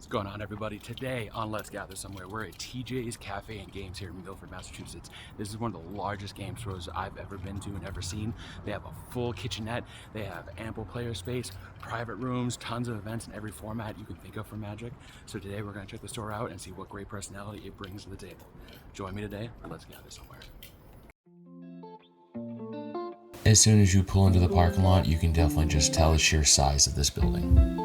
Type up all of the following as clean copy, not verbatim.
What's going on, everybody? Today on Let's Gather Somewhere, we're at TJ's Café and Games here in Milford, Massachusetts. This is one of the largest game stores I've ever been to and ever seen. They have a full kitchenette, they have ample player space, private rooms, tons of events in every format you can think of for Magic. So today we're going to check the store out and see what great personality it brings to the table. Join me today on Let's Gather Somewhere. As soon as you pull into the parking lot, you can definitely just tell the sheer size of this building.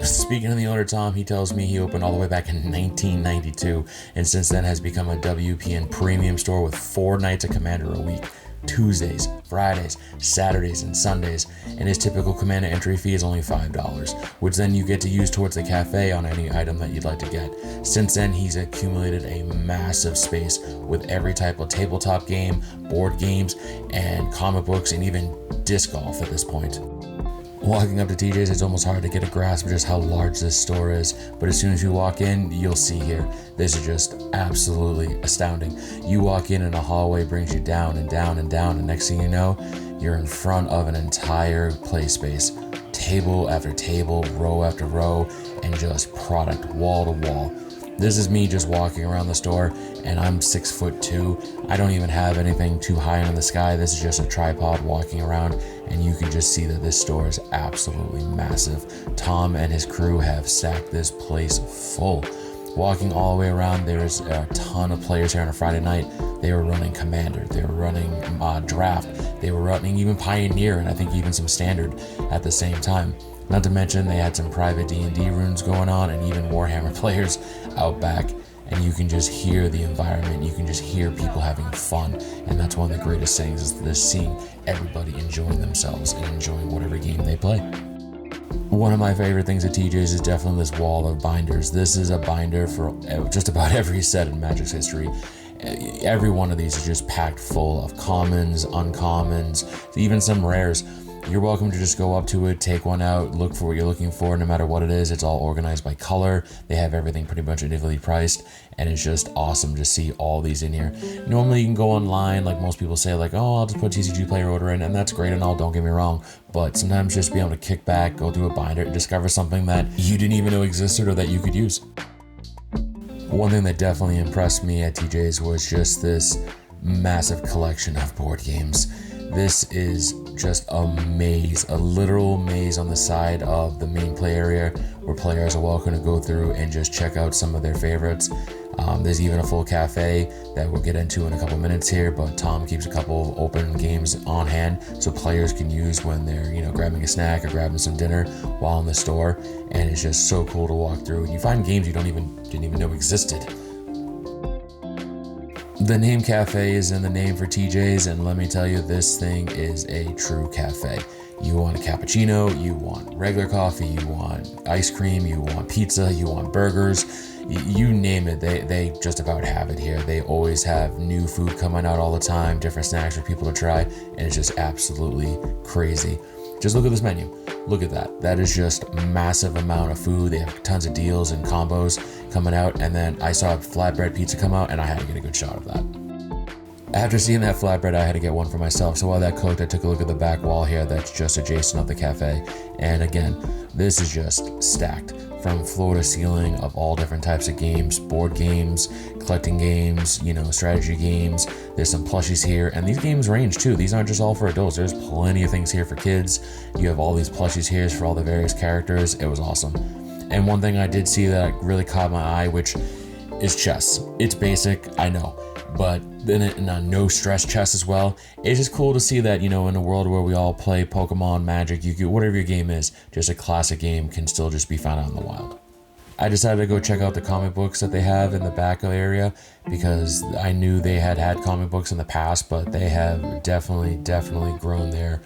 Speaking of the owner, Tom, he tells me he opened all the way back in 1992, and since then has become a WPN premium store with 4 nights of Commander a week. Tuesdays, Fridays, Saturdays, and Sundays, and his typical Commander entry fee is only $5, which then you get to use towards the cafe on any item that you'd like to get. Since then, he's accumulated a massive space with every type of tabletop game, board games, and comic books, and even disc golf at this point. Walking up to TJ's, it's almost hard to get a grasp of just how large this store is, but as soon as you walk in, you'll see here. This is just absolutely astounding. You walk in and a hallway brings you down and down and down, and next thing you know, you're in front of an entire play space. Table after table, row after row, and just product wall to wall. This is me just walking around the store, and I'm 6'2". I don't even have anything too high in the sky. This is just a tripod walking around, and you can just see that this store is absolutely massive. Tom and his crew have stacked this place full. Walking all the way around, there's a ton of players here on a Friday night. They were running Commander, they were running Draft, they were running even Pioneer, and I think even some Standard at the same time. Not to mention they had some private D&D runes going on and even Warhammer players out back, and you can just hear the environment, you can just hear people having fun, and that's one of the greatest things is just seeing everybody enjoying themselves and enjoying whatever game they play. One of my favorite things at TJ's is definitely this wall of binders. This is a binder for just about every set in Magic's history. Every one of these is just packed full of commons, uncommons, even some rares. You're welcome to just go up to it, take one out, look for what you're looking for, no matter what it is. It's all organized by color. They have everything pretty much individually priced, and it's just awesome to see all these in here. Normally you can go online, like most people say, like, oh, I'll just put TCG player order in, and that's great and all, don't get me wrong, but sometimes just be able to kick back, go through a binder, and discover something that you didn't even know existed or that you could use. One thing that definitely impressed me at TJ's was just this massive collection of board games. This is just a maze, a literal maze on the side of the main play area where players are welcome to go through and just check out some of their favorites. There's even a full cafe that we'll get into in a couple minutes here, but Tom keeps a couple open games on hand so players can use when they're, grabbing a snack or grabbing some dinner while in the store, and it's just so cool to walk through. And you find games you didn't even know existed. The name cafe is in the name for TJ's, and let me tell you, this thing is a true cafe. You want a cappuccino, you want regular coffee, you want ice cream, you want pizza, you want burgers, you name it, they just about have it here. They always have new food coming out all the time, different snacks for people to try, and it's just absolutely crazy. Just look at this menu. Look at that. That is just a massive amount of food. They have tons of deals and combos coming out. And then I saw a flatbread pizza come out, and I had to get a good shot of that. After seeing that flatbread, I had to get one for myself. So while that cooked, I took a look at the back wall here that's just adjacent of the cafe. And again, this is just stacked from floor to ceiling of all different types of games, board games, collecting games, strategy games. There's some plushies here, and these games range too. These aren't just all for adults. There's plenty of things here for kids. You have all these plushies here for all the various characters. It was awesome. And one thing I did see that really caught my eye, which is chess. It's basic, I know, but then in a no stress chess as well. It's just cool to see that, in a world where we all play Pokemon, Magic, Yu-Gi-Oh, whatever your game is, just a classic game can still just be found out in the wild. I decided to go check out the comic books that they have in the back area because I knew they had comic books in the past, but they have definitely grown their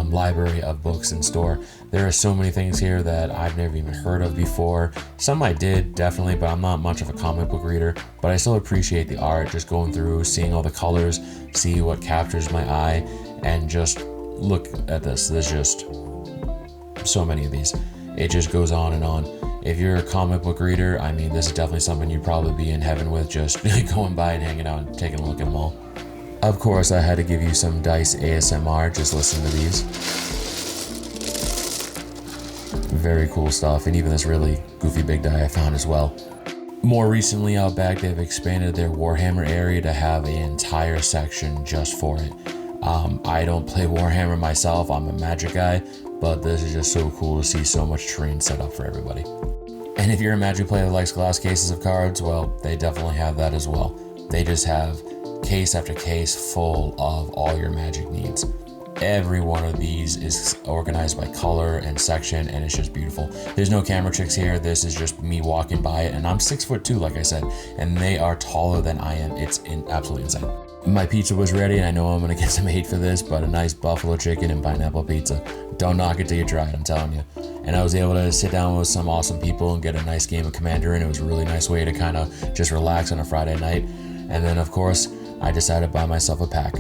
library of books in store. There are so many things here that I've never even heard of before. Some I did, definitely, but I'm not much of a comic book reader, but I still appreciate the art, just going through, seeing all the colors, see what captures my eye, and just look at this. There's just so many of these. It just goes on and on. If you're a comic book reader, this is definitely something you'd probably be in heaven with, just going by and hanging out and taking a look at them all. Of course, I had to give you some dice ASMR, just listen to these. very cool stuff, and even this really goofy big die I found as well. More recently out back, they've expanded their Warhammer area to have an entire section just for it. I don't play Warhammer myself, I'm a Magic guy, but this is just so cool to see so much terrain set up for everybody. And if you're a Magic player that likes glass cases of cards, well, they definitely have that as well. They just have case after case full of all your Magic needs. Every one of these is organized by color and section, and it's just beautiful. There's no camera tricks here. This is just me walking by it, and I'm 6'2", like I said, and they are taller than I am. It's absolutely insane. My pizza was ready, and I know I'm gonna get some hate for this, but a nice buffalo chicken and pineapple pizza. Don't knock it till you try it, I'm telling you. And I was able to sit down with some awesome people and get a nice game of Commander, and it was a really nice way to kind of just relax on a Friday night. And then, of course, I decided to buy myself a pack.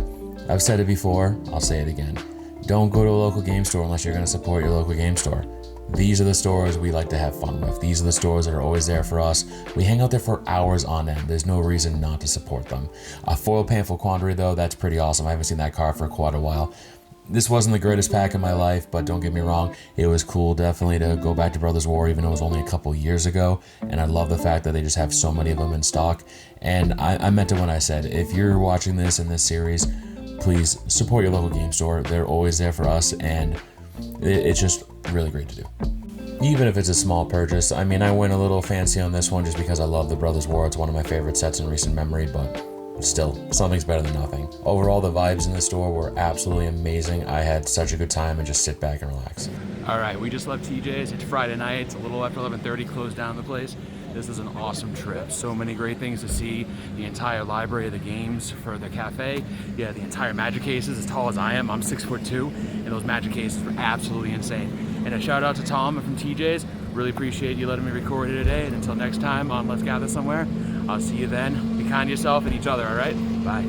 I've said it before, I'll say it again. Don't go to a local game store unless you're going to support your local game store. These are the stores we like to have fun with. These are the stores that are always there for us. We hang out there for hours on end. There's no reason not to support them. A foil Panful Quandary, though, that's pretty awesome. I haven't seen that card for quite a while. This wasn't the greatest pack in my life, but don't get me wrong, it was cool definitely to go back to Brothers War, even though it was only a couple years ago. And I love the fact that they just have so many of them in stock. And I meant it when I said, if you're watching this in this series, please support your local game store. They're always there for us, and it's just really great to do. Even if it's a small purchase. I mean, I went a little fancy on this one just because I love the Brothers War. It's one of my favorite sets in recent memory, but still, something's better than nothing. Overall, the vibes in the store were absolutely amazing. I had such a good time and just sit back and relax. All right, we just left TJ's. It's Friday night. It's a little after 11:30, closed down the place. This is an awesome trip. So many great things to see. The entire library of the games for the cafe. Yeah, the entire Magic cases, as tall as I am. I'm 6'2", and those Magic cases were absolutely insane. And a shout out to Tom from TJ's. Really appreciate you letting me record here today. And until next time on Let's Gather Somewhere, I'll see you then. Be kind to yourself and each other, all right? Bye.